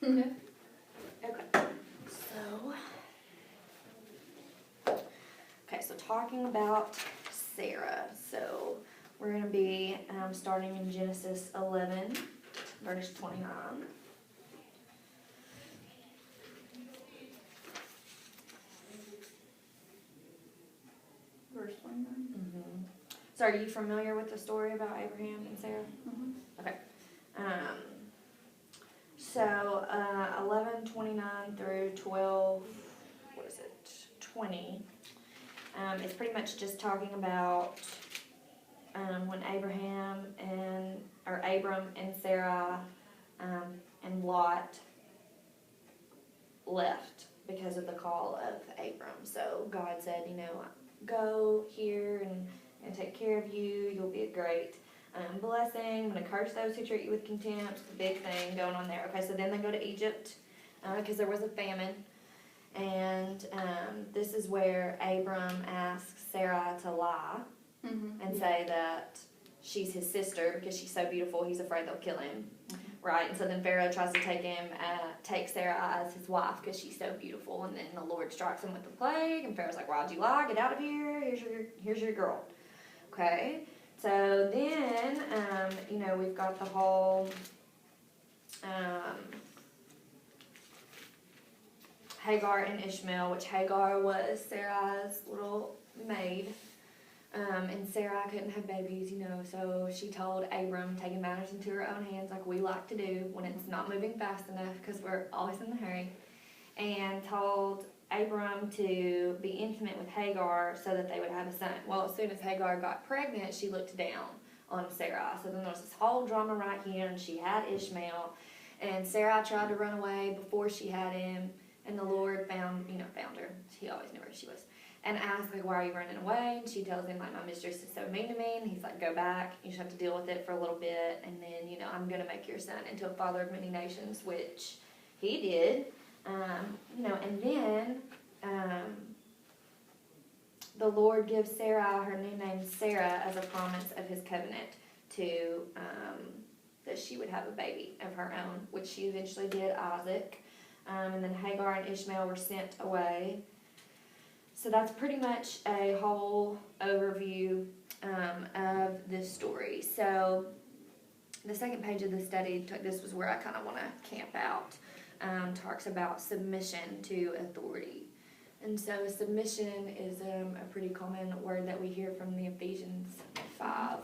Okay. So talking about Sarah. So we're going to be starting in Genesis 11, verse 29. Verse 29. Mm-hmm. So are you familiar with the story about Abraham and Sarah? Mm-hmm. Okay. So 11:29 through 20. It's pretty much just talking about when Abram and Sarah and Lot left because of the call of Abram. So God said, go here and take care of you. You'll be a great blessing. I'm going to curse those who treat you with contempt. It's a big thing going on there. Okay, so then they go to Egypt because there was a famine. And this is where Abram asks Sarah to lie and say that she's his sister because she's so beautiful, he's afraid they'll kill him. Right? And so then Pharaoh tries to take Sarah as his wife because she's so beautiful. And then the Lord strikes him with the plague. And Pharaoh's like, why'd you lie? Get out of here. Here's your girl. Okay? So then, we've got the whole Hagar and Ishmael, which Hagar was Sarai's little maid. And Sarai couldn't have babies, so she told Abram, taking matters into her own hands like we like to do when it's not moving fast enough because we're always in a hurry, and told Abram to be intimate with Hagar so that they would have a son. Well, as soon as Hagar got pregnant, she looked down on Sarai. So then there was this whole drama right here, and she had Ishmael, and Sarai tried to run away before she had him, and the Lord found her. He always knew where she was. And asked, why are you running away? And she tells him, my mistress is so mean to me. And he's like, go back. You just have to deal with it for a little bit. And then, I'm going to make your son into a father of many nations, which he did. And then the Lord gives Sarai her new name, Sarah, as a promise of his covenant to that she would have a baby of her own, which she eventually did, Isaac. And then Hagar and Ishmael were sent away. So that's pretty much a whole overview of this story. So the second page of the study, this was where I kind of want to camp out, talks about submission to authority. And so submission is a pretty common word that we hear from the Ephesians 5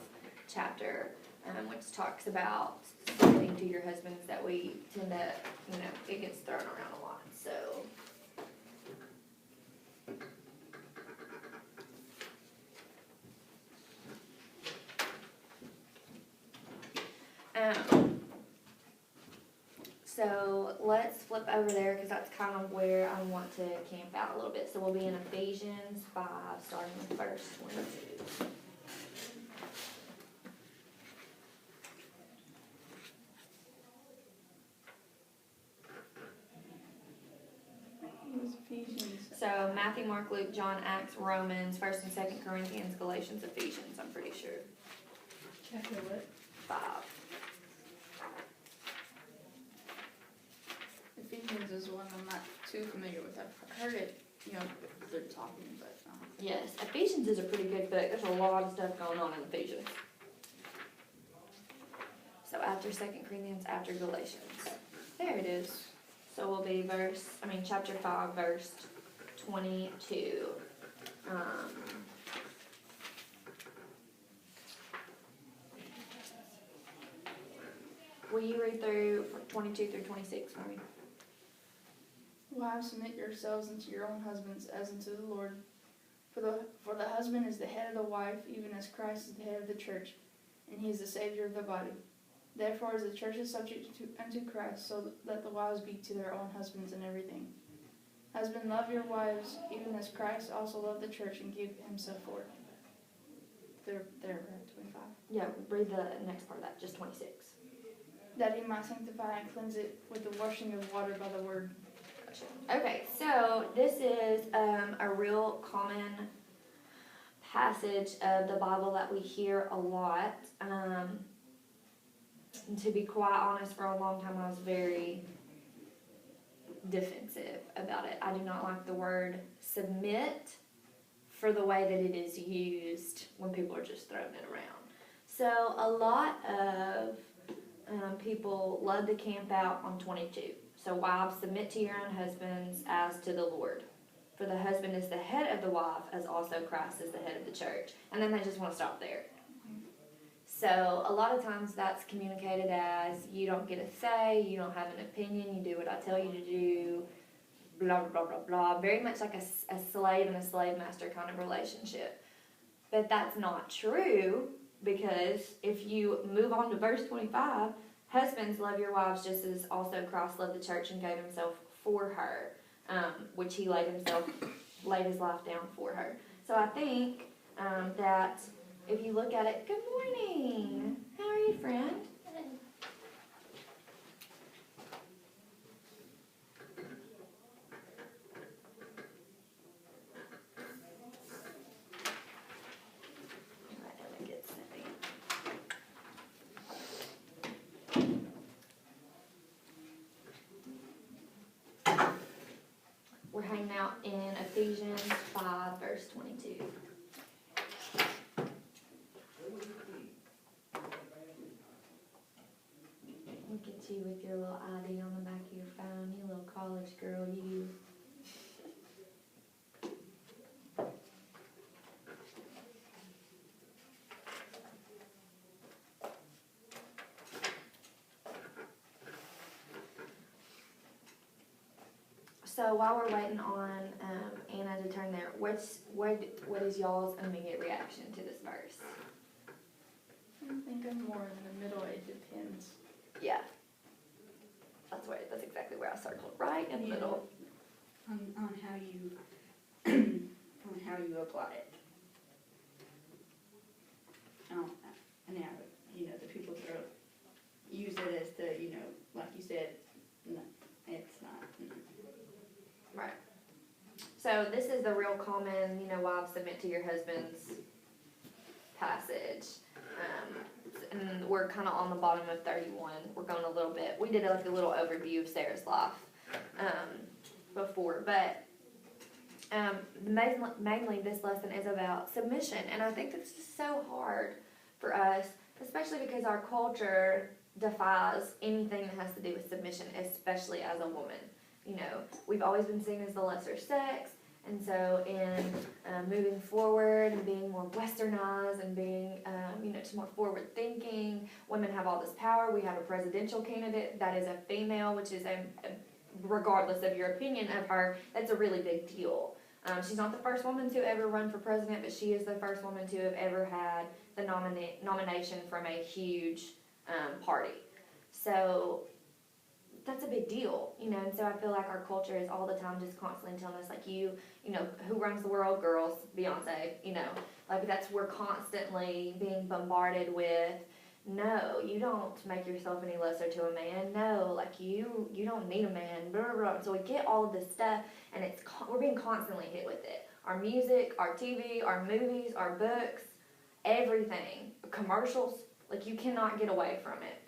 chapter, which talks about submitting to your husbands, that we tend to, it gets thrown around a lot. So so let's flip over there because that's kind of where I want to camp out a little bit. So we'll be in Ephesians 5, starting with verse 22. So Matthew, Mark, Luke, John, Acts, Romans, 1st and 2nd Corinthians, Galatians, Ephesians, I'm pretty sure. Chapter what? 5. Ephesians is one I'm not too familiar with. I've heard it, they're talking, but... Yes, Ephesians is a pretty good book. There's a lot of stuff going on in Ephesians. So after 2nd Corinthians, after Galatians. There it is. So we'll be chapter 5, verse 22. Will you read through 22 through 26 for me? Wives, submit yourselves unto your own husbands as unto the Lord. For the husband is the head of the wife, even as Christ is the head of the church, and he is the Savior of the body. Therefore, as the church is subject unto Christ, so let the wives be to their own husbands in everything. Husband, love your wives, even as Christ also loved the church and gave himself for it. They're at 25. Yeah, read the next part of that, just 26. That he might sanctify and cleanse it with the washing of water by the word. Okay, so this is a real common passage of the Bible that we hear a lot. And to be quite honest, for a long time I was very defensive about it. I do not like the word submit for the way that it is used when people are just throwing it around. So a lot of people love to camp out on 22. So wives, submit to your own husbands as to the Lord. For the husband is the head of the wife, as also Christ is the head of the church. And then they just want to stop there. So a lot of times that's communicated as you don't get a say, you don't have an opinion, you do what I tell you to do, blah, blah, blah, blah, blah. Very much like a slave and a slave master kind of relationship. But that's not true, because if you move on to verse 25, husbands, love your wives just as also Christ loved the church and gave himself for her, which he laid his life down for her. So I think that if you look at it, good morning. How are you, friend? We're hanging out in Ephesians 5, verse 22. Look at you with your little ID on the back of your phone, you little college girl, you. So while we're waiting on Anna to turn there, what is y'all's immediate reaction to this verse? I think I'm more in the middle. It depends. Yeah, that's exactly where I circled, right in the middle. On how you on how you apply it. And now, the people use it as the, like you said, no, it's not. Right. So this is the real common, wives submit to your husbands passage. And we're kind of on the bottom of 31. We're going a little bit. We did like a little overview of Sarah's life before. But mainly this lesson is about submission. And I think this is so hard for us, especially because our culture defies anything that has to do with submission, especially as a woman. We've always been seen as the lesser sex, and so in moving forward and being more westernized and being, just more forward thinking, women have all this power. We have a presidential candidate that is a female, which is regardless of your opinion of her, that's a really big deal. She's not the first woman to ever run for president, but she is the first woman to have ever had the nomination from a huge party. So that's a big deal, and so I feel like our culture is all the time just constantly telling us, like, who runs the world? Girls, Beyonce, we're constantly being bombarded with, no, you don't make yourself any lesser to a man, no, you don't need a man, blah, blah, blah. So we get all of this stuff, and we're being constantly hit with it. Our music, our TV, our movies, our books, everything, commercials, you cannot get away from it.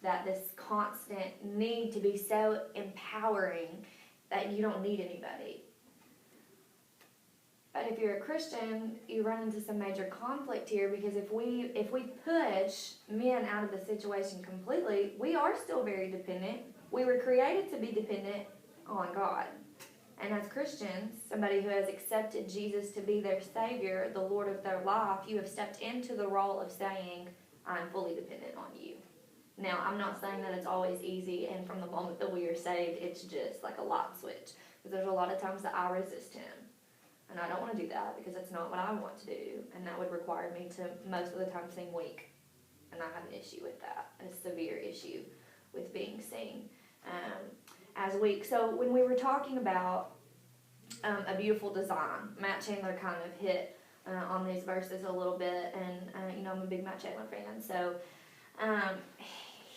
That this constant need to be so empowering that you don't need anybody. But if you're a Christian, you run into some major conflict here, because if we push men out of the situation completely, we are still very dependent. We were created to be dependent on God. And as Christians, somebody who has accepted Jesus to be their Savior, the Lord of their life, you have stepped into the role of saying, I'm fully dependent on you. Now, I'm not saying that it's always easy, and from the moment that we are saved, it's just like a light switch. Because there's a lot of times that I resist Him. And I don't want to do that, because that's not what I want to do. And that would require me to, most of the time, seem weak. And I have an issue with that, a severe issue with being seen as weak. So when we were talking about a beautiful design, Matt Chandler kind of hit on these verses a little bit. And, I'm a big Matt Chandler fan. So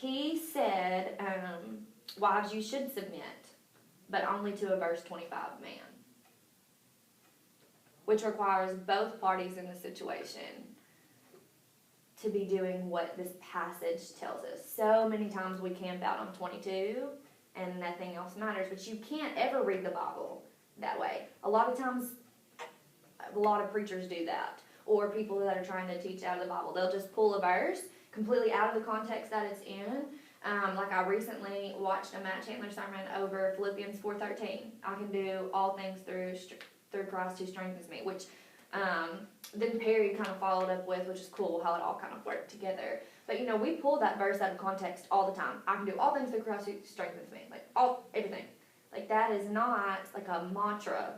he said, wives, you should submit, but only to a verse 25 man, which requires both parties in the situation to be doing what this passage tells us. So many times we camp out on 22 and nothing else matters. But you can't ever read the Bible that way. A lot of times, a lot of preachers do that, or people that are trying to teach out of the Bible. They'll just pull a verse completely out of the context that it's in. Like I recently watched a Matt Chandler sermon over Philippians 4:13. I can do all things through Christ who strengthens me, which then Perry kind of followed up with, which is cool, how it all kind of worked together. But we pull that verse out of context all the time. I can do all things through Christ who strengthens me. Like everything. Like that is not like a mantra.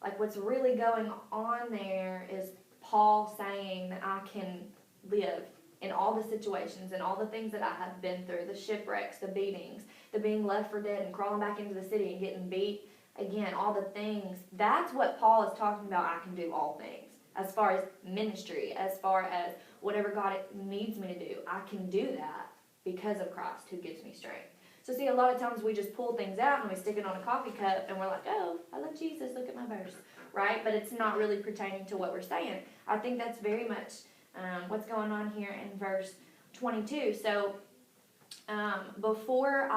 Like what's really going on there is Paul saying that I can live in all the situations and all the things that I have been through, the shipwrecks, the beatings, the being left for dead and crawling back into the city and getting beat again, all the things. That's what Paul is talking about. I can do all things. As far as ministry, as far as whatever God needs me to do, I can do that because of Christ who gives me strength. So see, a lot of times we just pull things out and we stick it on a coffee cup and we're like, oh, I love Jesus, look at my verse, right? But it's not really pertaining to what we're saying. I think that's very much what's going on here in verse 22. So before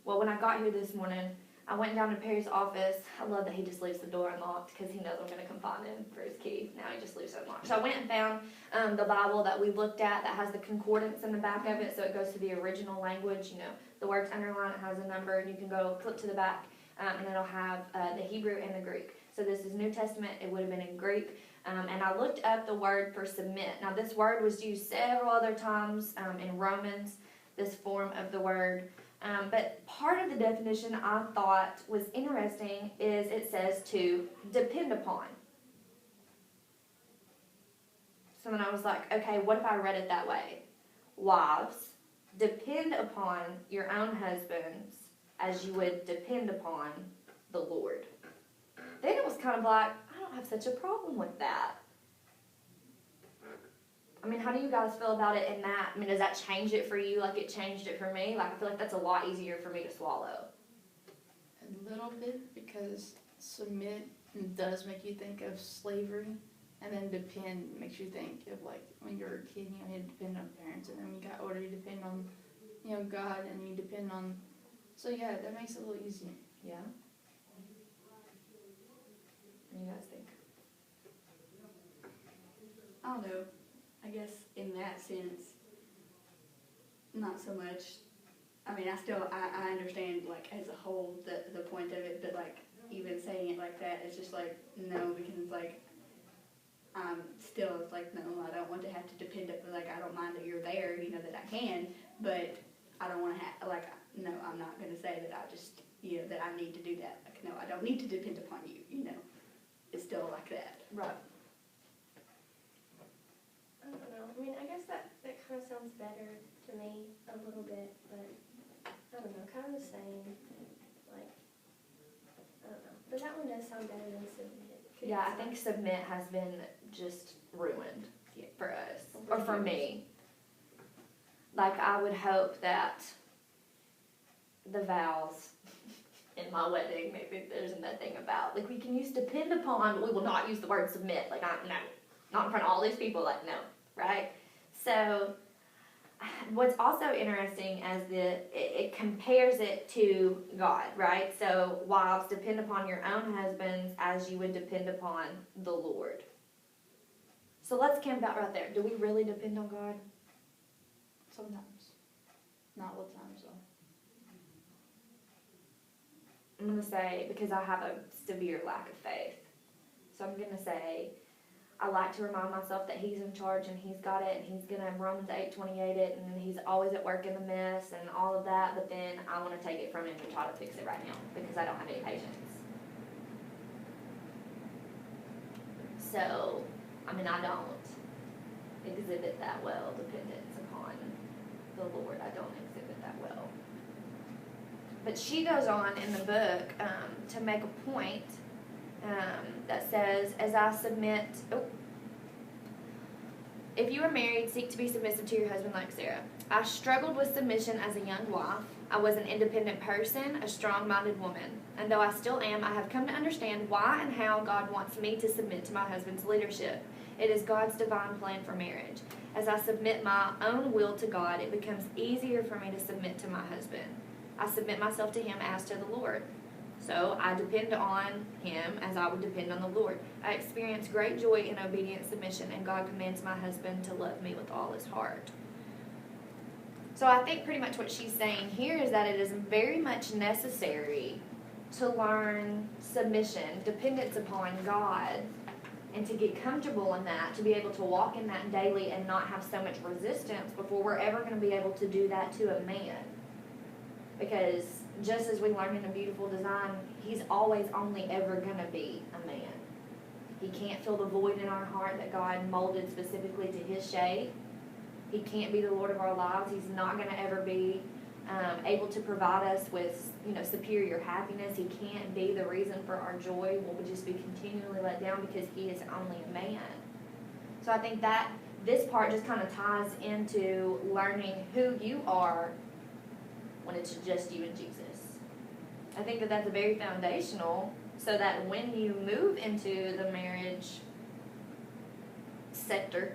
when I got here this morning, I went down to Perry's office. I love that he just leaves the door unlocked because he knows I'm going to come find him for his key. Now he just leaves it unlocked. So I went and found the Bible that we looked at that has the concordance in the back of it. So it goes to the original language. The word's underlined, it has a number. You can go flip to the back and it'll have the Hebrew and the Greek. So this is New Testament. It would have been in Greek. And I looked up the word for submit. Now this word was used several other times in Romans, this form of the word. But part of the definition I thought was interesting is it says to depend upon. So then I was like, okay, what if I read it that way? Wives, depend upon your own husbands as you would depend upon the Lord. Then it was kind of like, I don't have such a problem with that. I mean, how do you guys feel about it in that? I mean, does that change it for you like it changed it for me? Like, I feel like that's a lot easier for me to swallow. A little bit, because submit does make you think of slavery, and then depend makes you think of, like, when you're a kid, you depend on parents, and then when you got older, you depend on, God, and you depend on, so yeah, that makes it a little easier. Yeah? What do you guys think? I don't know. I guess in that sense, not so much. I mean, I understand, like, as a whole, the point of it, but, like, even saying it like that, it's just like, no, because, like, still, it's like, no, I don't want to have to depend on, like, I don't mind that you're there, that I can, but I don't want to have, like, no, I'm not going to say that I just, that I need to do that. Like, no, I don't need to depend upon you, It's still like that. Right. I don't know. I mean, I guess that kind of sounds better to me a little bit, but I don't know, kind of the same. Like, I don't know. But that one does sound better than submit. Yeah, I think submit has been just ruined for us, or for me. Like, I would hope that the vows in my wedding, maybe there's nothing about, like, we can use depend upon, but we will not use the word submit. Like, no, not in front of all these people, like, no, right? So, what's also interesting as it compares it to God, right? So, wives, depend upon your own husbands as you would depend upon the Lord. So, let's camp out right there. Do we really depend on God? Sometimes. Not all the time, so. I'm going to say, because I have a severe lack of faith, so I'm going to say, I like to remind myself that He's in charge and He's got it and He's going to Romans 8:28 it and He's always at work in the mess and all of that, but then I want to take it from Him and try to fix it right now because I don't have any patience. So, I mean, I don't exhibit that well dependence upon the Lord. I don't exhibit that well. But she goes on in the book to make a point that says, as I submit, if you are married, seek to be submissive to your husband like Sarah. I struggled with submission as a young wife. I was an independent person, a strong-minded woman. And though I still am, I have come to understand why and how God wants me to submit to my husband's leadership. It is God's divine plan for marriage. As I submit my own will to God, it becomes easier for me to submit to my husband. I submit myself to him as to the Lord. So I depend on him as I would depend on the Lord. I experience great joy in obedient submission, and God commands my husband to love me with all his heart. So I think pretty much what she's saying here is that it is very much necessary to learn submission, dependence upon God, and to get comfortable in that, to be able to walk in that daily and not have so much resistance before we're ever going to be able to do that to a man. Because just as we learn in A Beautiful Design, he's always only ever going to be a man. He can't fill the void in our heart that God molded specifically to his shape. He can't be the Lord of our lives. He's not going to ever be able to provide us with, superior happiness. He can't be the reason for our joy. We'll just be continually let down because he is only a man. So I think that this part just kind of ties into learning who you are when it's just you and Jesus. I think that that's very foundational, so that when you move into the marriage sector,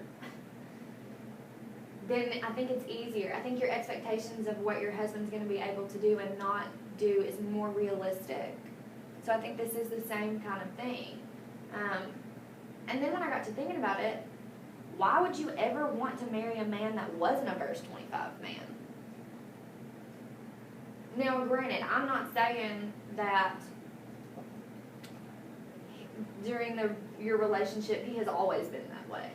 then I think it's easier. I think your expectations of what your husband's going to be able to do and not do is more realistic. So I think this is the same kind of thing. And then when I got to thinking about it, why would you ever want to marry a man that wasn't a verse 25 man? Now, granted, I'm not saying that during your relationship he has always been that way.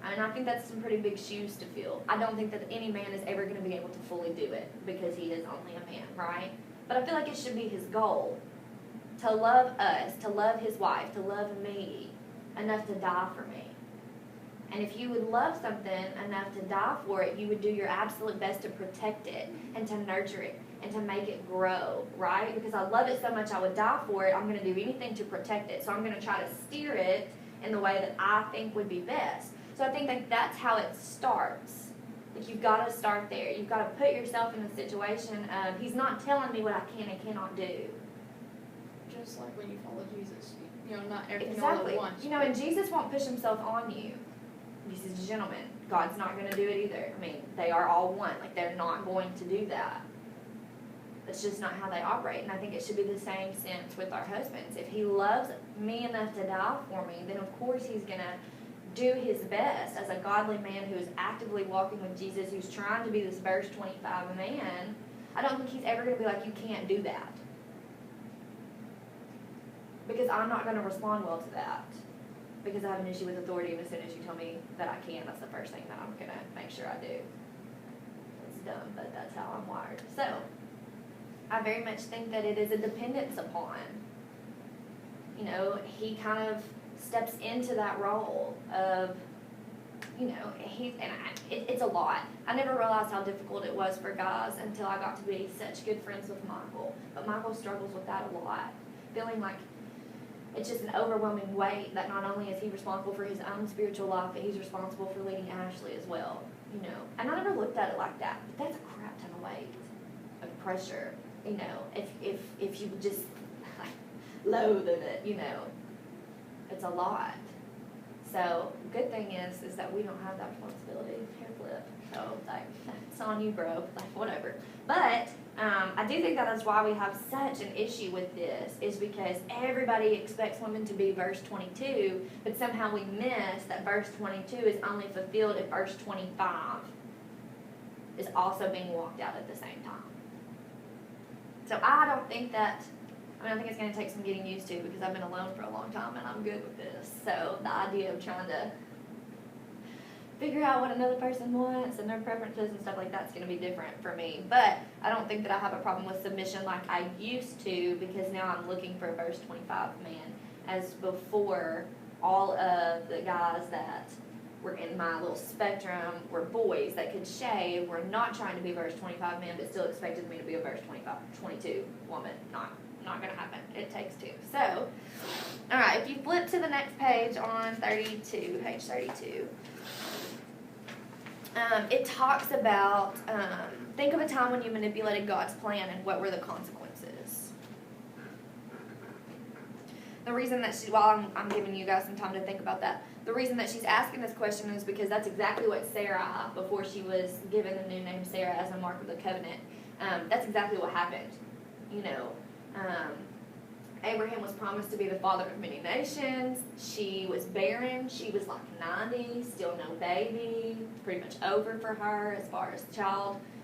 I mean, I think that's some pretty big shoes to fill. I don't think that any man is ever going to be able to fully do it because he is only a man, right? But I feel like it should be his goal to love us, to love his wife, to love me enough to die for me. And if you would love something enough to die for it, you would do your absolute best to protect it and to nurture it and to make it grow, right? Because I love it so much I would die for it, I'm going to do anything to protect it. So I'm going to try to steer it in the way that I think would be best. So I think that that's how it starts. Like, you've got to start there. You've got to put yourself in the situation of, he's not telling me what I can and cannot do. Just like when you follow Jesus, not everything Exactly. all at once. And Jesus won't push himself on you. He's a gentleman. God's not going to do it either. I mean, they are all one. Like, they're not going to do that. That's just not how they operate. And I think it should be the same sense with our husbands. If he loves me enough to die for me, then of course he's going to do his best as a godly man who is actively walking with Jesus, who's trying to be this verse 25 man. I don't think he's ever going to be like, you can't do that. Because I'm not going to respond well to that. Because I have an issue with authority, and as soon as you tell me that I can, that's the first thing that I'm going to make sure I do. It's dumb, but that's how I'm wired. So, I very much think that it is a dependence upon. He kind of steps into that role of, it's a lot. I never realized how difficult it was for guys until I got to be such good friends with Michael. But Michael struggles with that a lot. Feeling like it's just an overwhelming weight that not only is he responsible for his own spiritual life, but he's responsible for leading Ashley as well, And I never looked at it like that, but that's a crap ton of weight, of pressure, if you just loathe in it, it's a lot. So, good thing is that we don't have that responsibility. Hair flip. So, it's on you, bro. Whatever. But, I do think that is why we have such an issue with this, is because everybody expects women to be verse 22, but somehow we miss that verse 22 is only fulfilled if verse 25 is also being walked out at the same time. So I don't think that, I think it's going to take some getting used to, because I've been alone for a long time and I'm good with this. So the idea of trying to figure out what another person wants and their preferences and stuff like that's going to be different for me. But I don't think that I have a problem with submission like I used to, because now I'm looking for a verse 25 man. As before, all of the guys that were in my little spectrum were boys that could shave, were not trying to be verse 25 men, but still expected me to be a verse 22 woman. Not going to happen. It takes two. So, all right, if you flip to the next page on page 32, it talks about, think of a time when you manipulated God's plan and what were the consequences. The reason that while I'm giving you guys some time to think about that, the reason that she's asking this question is because that's exactly what Sarah, before she was given the new name Sarah as a mark of the covenant, That's exactly what happened. You know, Abraham was promised to be the father of many nations. She was barren. She was like 90, still no baby, pretty much over for her as far as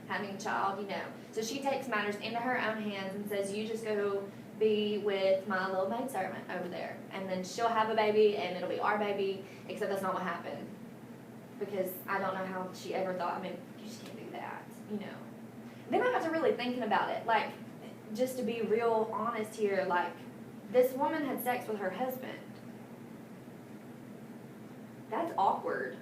having a child, you know. So she takes matters into her own hands and says, you just go be with my little maidservant over there. And then she'll have a baby and it'll be our baby, except that's not what happened. Because I don't know how she ever thought, I mean, you just can't do that, you know. Then I got to really thinking about it, like, just to be real honest here, like, this woman had sex with her husband. That's awkward.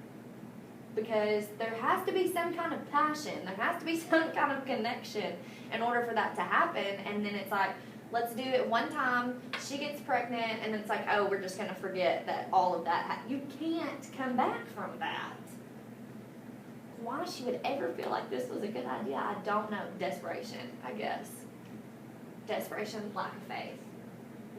Because there has to be some kind of passion. There has to be some kind of connection in order for that to happen. And then it's like, let's do it one time. She gets pregnant, and then it's like, oh, we're just going to forget that all of that. You can't come back from that. Why she would ever feel like this was a good idea, I don't know. Desperation, I guess. Desperation, lack of faith.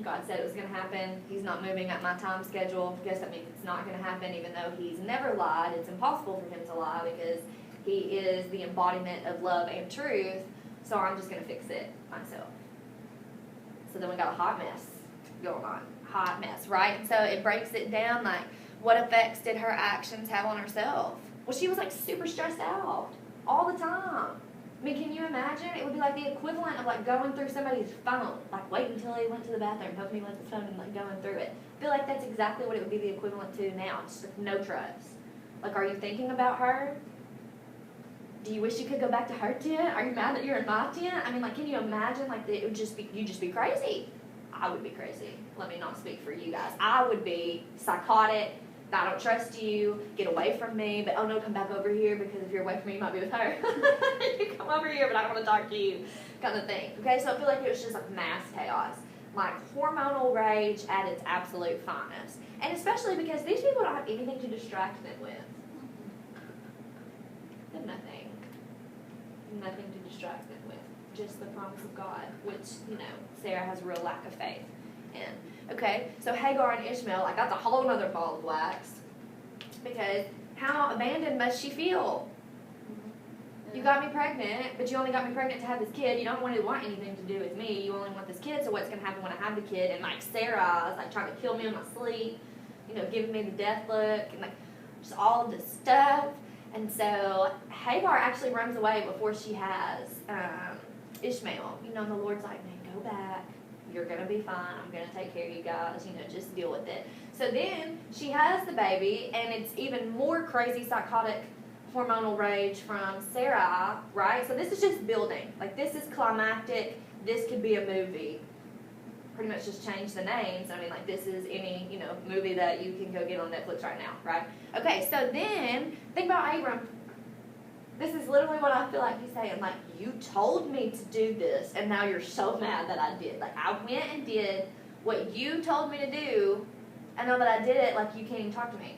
God said it was going to happen. He's not moving at my time schedule. I guess that means it's not going to happen, even though he's never lied. It's impossible for him to lie because he is the embodiment of love and truth. So I'm just going to fix it myself. So then we got a hot mess going on. Hot mess, right? And so it breaks it down like, what effects did her actions have on herself? Well, she was like super stressed out all the time. I mean, can you imagine? It would be like the equivalent of like going through somebody's phone. Like wait until he went to the bathroom, hoping he went to the phone and like going through it. I feel like that's exactly what it would be the equivalent to now. Just like no trust. Like, are you thinking about her? Do you wish you could go back to her tent? Are you mad that you're in my tent? I mean, like, can you imagine? Like, it would just be, you'd just be crazy. I would be crazy. Let me not speak for you guys. I would be psychotic. I don't trust you, get away from me, but oh no, come back over here because if you're away from me, you might be with her. You come over here, but I don't want to talk to you, kind of thing. Okay, so I feel like it was just like mass chaos, like hormonal rage at its absolute finest. And especially because these people don't have anything to distract them with. They have nothing. Nothing to distract them with. Just the promise of God, which, you know, Sarah has a real lack of faith in. Okay, so Hagar and Ishmael, like that's a whole other ball of wax. Because how abandoned must she feel? You got me pregnant, but you only got me pregnant to have this kid. You don't want anything to do with me. You only want this kid, so what's going to happen when I have the kid? And like Sarah is like trying to kill me in my sleep, you know, giving me the death look, and like just all of this stuff. And so Hagar actually runs away before she has Ishmael. You know, and the Lord's like, man, go back. You're going to be fine. I'm going to take care of you guys. You know, just deal with it. So then she has the baby, and it's even more crazy, psychotic, hormonal rage from Sarah, right? So this is just building. Like, this is climactic. This could be a movie. Pretty much just change the names. I mean, like, this is any, you know, movie that you can go get on Netflix right now, right? Okay, so then, think about Abram. This is literally what I feel like he's saying. Like, you told me to do this, and now you're so mad that I did. Like, I went and did what you told me to do, and now that I did it, like, you can't even talk to me.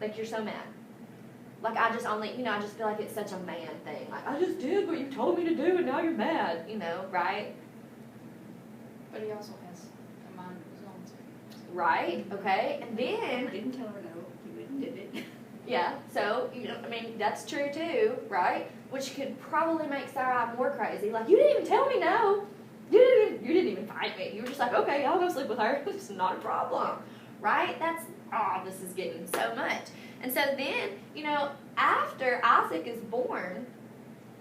Like, you're so mad. Like, I just only, you know, I just feel like it's such a man thing. Like, I just did what you told me to do, and now you're mad, you know, right? But he also has a mind of his own, too. Right, okay, and then... I didn't tell her no, you went and did it. Yeah, so, you know, I mean, that's true too, right? Which could probably make Sarah more crazy. Like, you didn't even tell me no. You didn't even fight me. You were just like, okay, I'll go sleep with her. It's not a problem, right? That's, oh, this is getting so much. And so then, you know, after Isaac is born,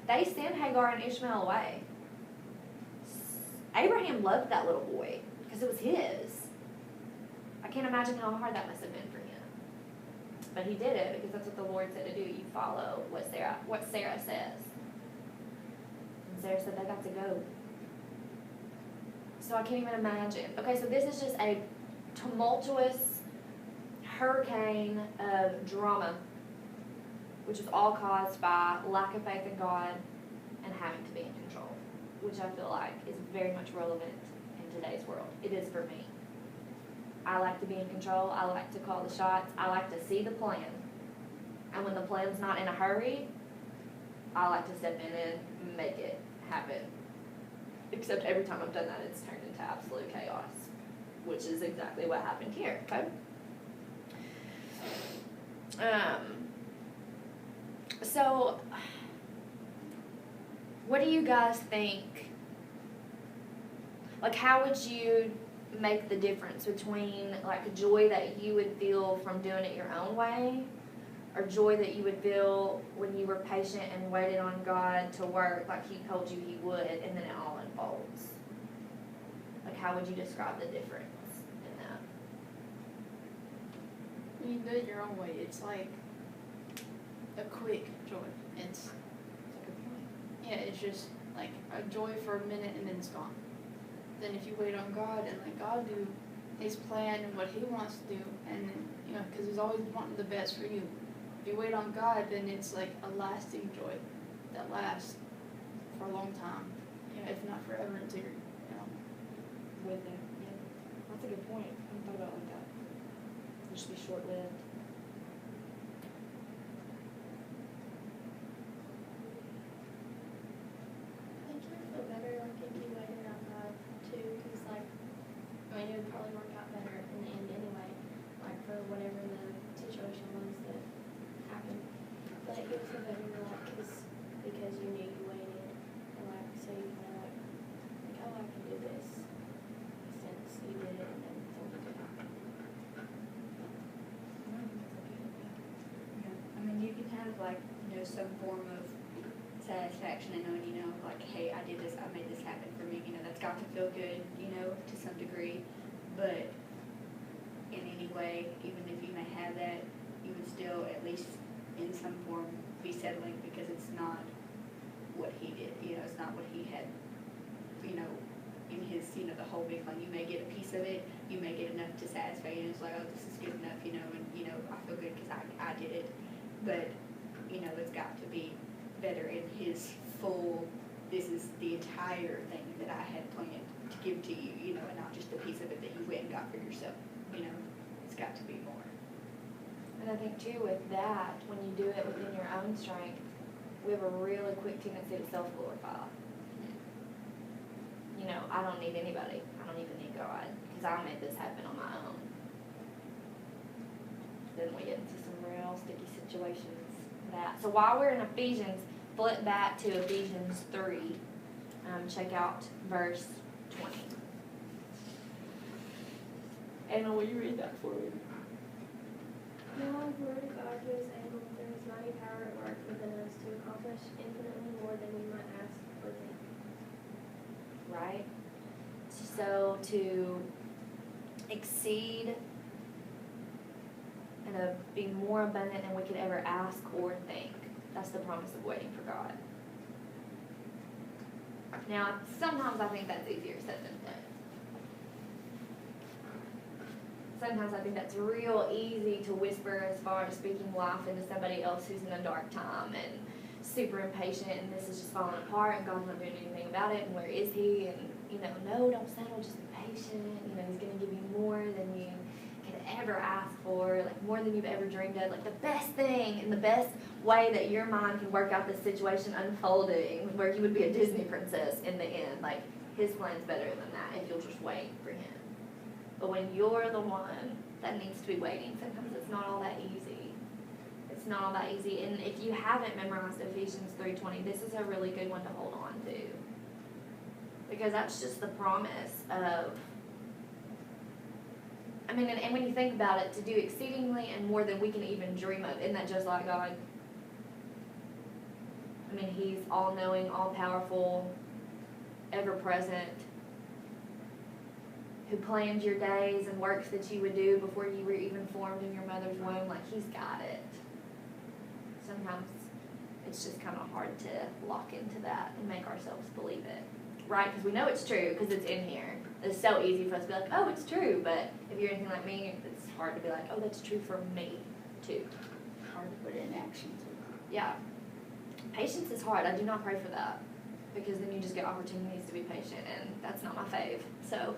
they send Hagar and Ishmael away. Abraham loved that little boy because it was his. I can't imagine how hard that must have been for him. But he did it because that's what the Lord said to do. You follow what Sarah says. And Sarah said they got to go. So I can't even imagine. Okay, so this is just a tumultuous hurricane of drama, which is all caused by lack of faith in God and having to be in control, which I feel like is very much relevant in today's world. It is for me. I like to be in control. I like to call the shots. I like to see the plan. And when the plan's not in a hurry, I like to step in and make it happen. Except every time I've done that, it's turned into absolute chaos, which is exactly what happened here, okay? So, what do you guys think? Like, how would you make the difference between, like, joy that you would feel from doing it your own way, or joy that you would feel when you were patient and waited on God to work like He told you He would, and then it all unfolds? Like, how would you describe the difference in that? When you do it your own way, it's like a quick joy. It's yeah, it's just like a joy for a minute and then it's gone. Then if you wait on God and let God do His plan and what He wants to do, and then, you know, because He's always wanting the best for you. If you wait on God, then it's like a lasting joy that lasts for a long time, if not forever, until you're, you know. With it, yeah. That's a good point. I hadn't thought about it like that. It'll just be short-lived. I think you would feel better like if you waited on God too, because like, I mean, it would probably work out better in the end anyway, like for whatever the situation was that happened. But it would feel better like, because you knew you waited, and like, so you kind of like, oh, I can do this, since you did it, and then something could happen. Yeah, I mean, you can have like, you know, some form of satisfaction in knowing, you know, like, hey, I did this, I made this happen for me, you know, that's got to feel good, you know, to some degree, but in any way, even if you may have that, you would still, at least in some form, be settling, because it's not what He did, you know, it's not what He had, you know, in His, you know, the whole big plan. You may get a piece of it, you may get enough to satisfy you, and it's like, oh, this is good enough, you know, and, you know, I feel good because I did it, but, you know, it's got to be better in His full, this is the entire thing that I had planned to give to you, you know, and not just a piece of it that you went and got for yourself, you know, it's got to be more. And I think too with that, when you do it within your own strength, we have a really quick tendency to self-glorify. You know, I don't need anybody. I don't even need God, because I made this happen on my own. Then we get into some real sticky situations. So while we're in Ephesians, flip back to Ephesians 3. Check out verse 20. Anna, will you read that for me? Now the word of God, who is able through His mighty power at work within us to accomplish infinitely more than we might ask or think. Right? So to exceed and to be more abundant than we could ever ask or think. That's the promise of waiting for God. Now, sometimes I think that's easier said than done. Sometimes I think that's real easy to whisper as far as speaking life into somebody else who's in a dark time and super impatient and this is just falling apart and God's not doing anything about it and where is He? And, you know, no, don't settle, just be patient. You know, He's going to give you more than you could ever ask for, like more than you've ever dreamed of. Like the best thing and the best way that your mind can work out this situation unfolding where you would be a Disney princess in the end. Like His plan's better than that if you'll just wait for Him. But when you're the one that needs to be waiting, sometimes it's not all that easy. It's not all that easy. And if you haven't memorized Ephesians 3:20, this is a really good one to hold on to. Because that's just the promise of, I mean, and when you think about it, to do exceedingly and more than we can even dream of, isn't that just like God? I mean, He's all-knowing, all-powerful, ever-present, who planned your days and works that you would do before you were even formed in your mother's womb. Like, He's got it. Sometimes it's just kind of hard to lock into that and make ourselves believe it, right? Because we know it's true because it's in here. It's so easy for us to be like, oh, it's true. But if you're anything like me, it's hard to be like, oh, that's true for me, too. Hard to put it in action too. Yeah. Patience is hard. I do not pray for that. Because then you just get opportunities to be patient, and that's not my fave. So,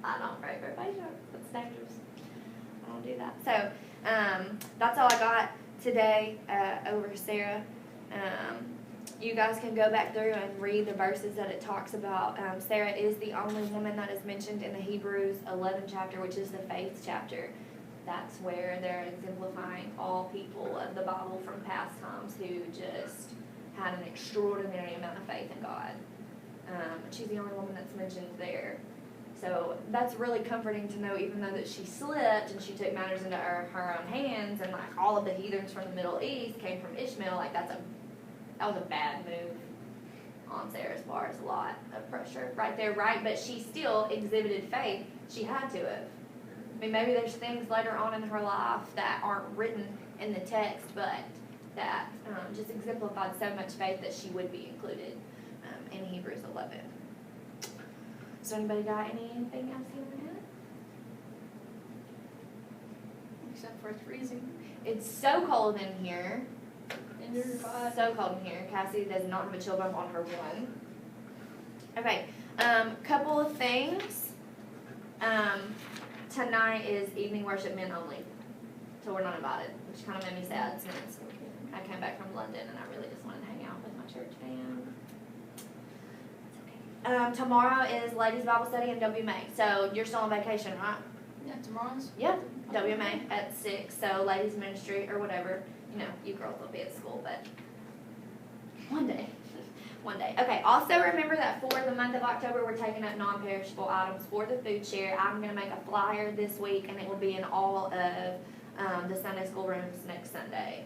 I don't pray for patience. That's dangerous. I don't do that. So, that's all I got today over Sarah. You guys can go back through and read the verses that it talks about. Sarah is the only woman that is mentioned in the Hebrews 11 chapter, which is the faith chapter. That's where they're exemplifying all people of the Bible from past times who just had an extraordinary amount of faith in God. She's the only woman that's mentioned there. So that's really comforting to know, even though that she slipped and she took matters into her own hands, and like all of the heathens from the Middle East came from Ishmael. Like that was a bad move on Sarah as far as a lot of pressure right there, right? But she still exhibited faith. She had to have. I mean, maybe there's things later on in her life that aren't written in the text, but that just exemplified so much faith that she would be included in Hebrews 11. So anybody got anything else you want to add? Except for it's freezing. It's so cold in here. And you're hot. So cold in here. Cassie does not have a chill bump on her one. Okay, couple of things. Tonight is evening worship men only. So we're not invited, which kind of made me sad since I came back from London and I really just wanted to hang out with my church fam. It's okay. Tomorrow is Ladies Bible Study and WMA. So you're still on vacation, right? Yeah, tomorrow's. Yep, WMA at 6. So ladies ministry or whatever. You know, you girls will be at school, but one day. One day. Okay, also remember that for the month of October, we're taking up non-perishable items for the food share. I'm going to make a flyer this week, and it will be in all of the Sunday school rooms next Sunday,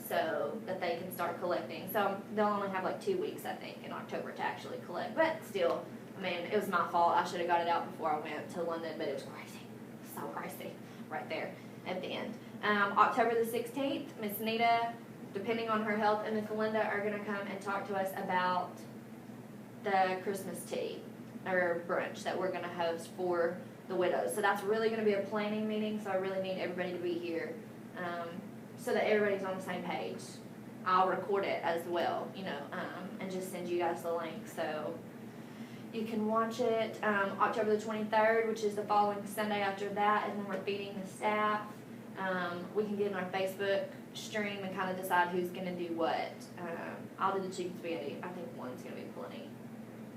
so that they can start collecting. So they'll only have like 2 weeks, I think, in October to actually collect. But still, I mean, it was my fault. I should have got it out before I went to London, but it was crazy. So crazy right there at the end. October the 16th, Miss Nita, depending on her health, and Miss Linda are going to come and talk to us about the Christmas tea or brunch that we're going to host for the widows. So that's really going to be a planning meeting, so I really need everybody to be here so that everybody's on the same page. I'll record it as well, you know, and just send you guys the link so you can watch it. October the 23rd, which is the following Sunday after that, and then we're feeding the staff. We can get in our Facebook stream and kind of decide who's going to do what. I'll do the chicken spaghetti. I think one's going to be plenty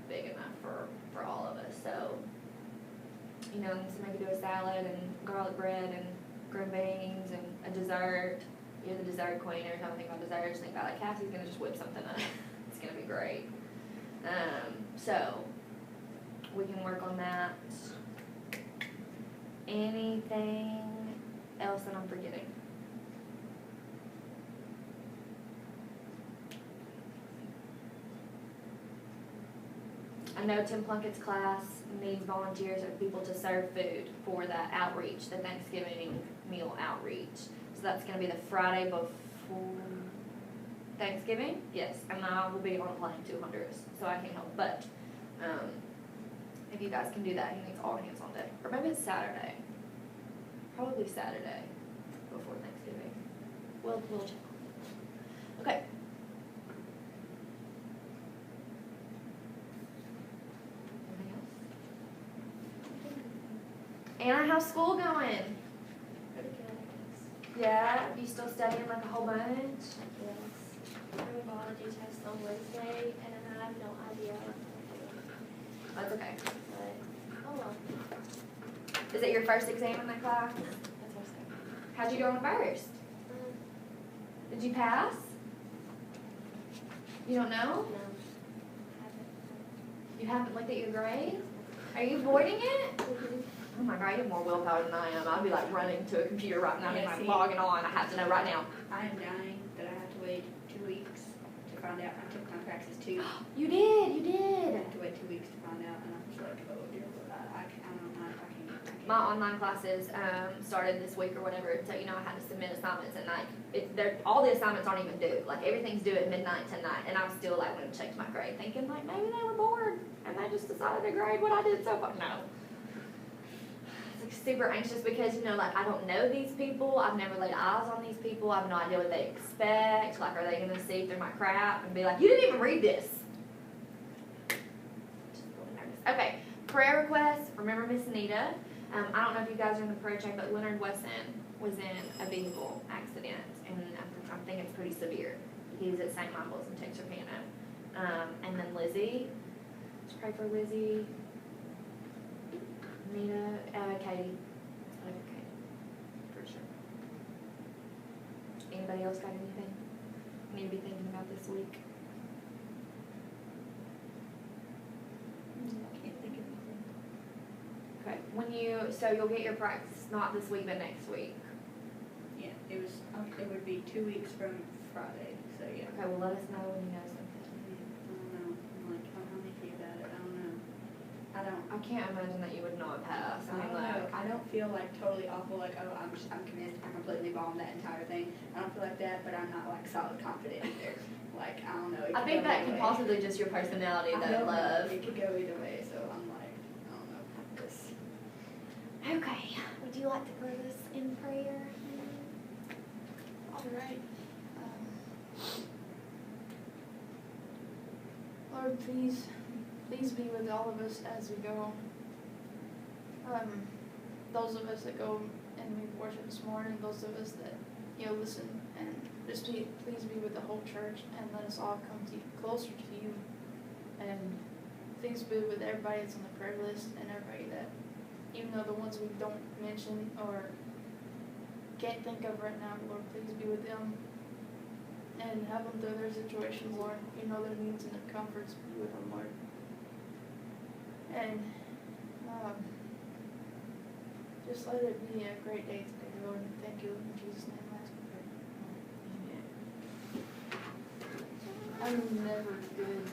big enough for all of us. So, you know, so maybe do a salad and garlic bread and green beans and a dessert. You're the dessert queen. Every time I think about dessert, I just think about like Cassie's going to just whip something up. It's going to be great. So, we can work on that. Anything else that I'm forgetting? I know Tim Plunkett's class needs volunteers or people to serve food for the outreach, the Thanksgiving meal outreach. So that's going to be the Friday before Thanksgiving. Yes, and I will be on a plane to Honduras, so I can't help. But if you guys can do that, he needs all hands on deck. Or maybe it's Saturday. Probably Saturday before Thanksgiving. We'll check on it. Okay. Anna, how's school going? Pretty good, I guess. Yeah? You still studying like a whole bunch? Yes. I have a biology test on Wednesday, and I have no idea what I'm That's okay. doing. But, oh well. Is it your first exam in that class? That's our second. How'd you do on first? Did you pass? You don't know? No. You haven't looked at your grade? Are you avoiding it? Haven't. Oh my God, you have more willpower than I am. I'd be like running to a computer right now and Yeah, like see? logging on. I have to know right now. I am dying that I have to wait 2 weeks to find out. I took my praxis too. You did, you I did. have to wait 2 weeks to find out, and I'm just like, oh dear Lord, I can't. My online classes started this week or whatever, so you know I had to submit assignments at night. All the assignments aren't even due. Like everything's due at midnight tonight, and I'm still like when I checked my grade, thinking like maybe they were bored and they just decided to grade what I did so far. No. Like super anxious because, you know, like I don't know these people. I've never laid eyes on these people. I have no idea what they expect. Like, are they going to see through my crap and be like, you didn't even read this? Just really nervous. Okay, prayer requests. Remember Miss Nita. I don't know if you guys are in the prayer chain, but Leonard Wesson was in a vehicle accident, and I think it's pretty severe. He's at St. Michael's in Texarkana. And then Lizzie. Let's pray for Lizzie. Nina, Katie. Okay, for sure. Anybody else got anything you need to be thinking about this week? So you'll get your practice, not this week, but next week. Yeah, it would be 2 weeks from Friday, so yeah. Okay, well, let us know when you know something. I don't know, I'm like, I'm iffy about it, I don't know. I can't imagine that you would not pass. I mean, don't know. like, I don't feel like totally awful, like, oh, I'm convinced I completely bombed that entire thing. I don't feel like that, but I'm not like solid confident either. Like, I don't know. I think that can possibly just your personality, I that don't know. love. It could go either way, so I'm like, I don't know. This. Okay, would you like to close us in prayer? All right. Lord, please be with all of us as we go. Those of us that go and we worship this morning, those of us that listen, and just please be with the whole church and let us all come to you, closer to you. And please be with everybody that's on the prayer list and everybody that, even though the ones we don't mention or can't think of right now, Lord, please be with them and help them through their situations, Lord. You know their needs and their comforts. Be with them, Lord. And just let it be a great day today, Lord. And thank you in Jesus' name. I ask and pray. Amen. I'm never good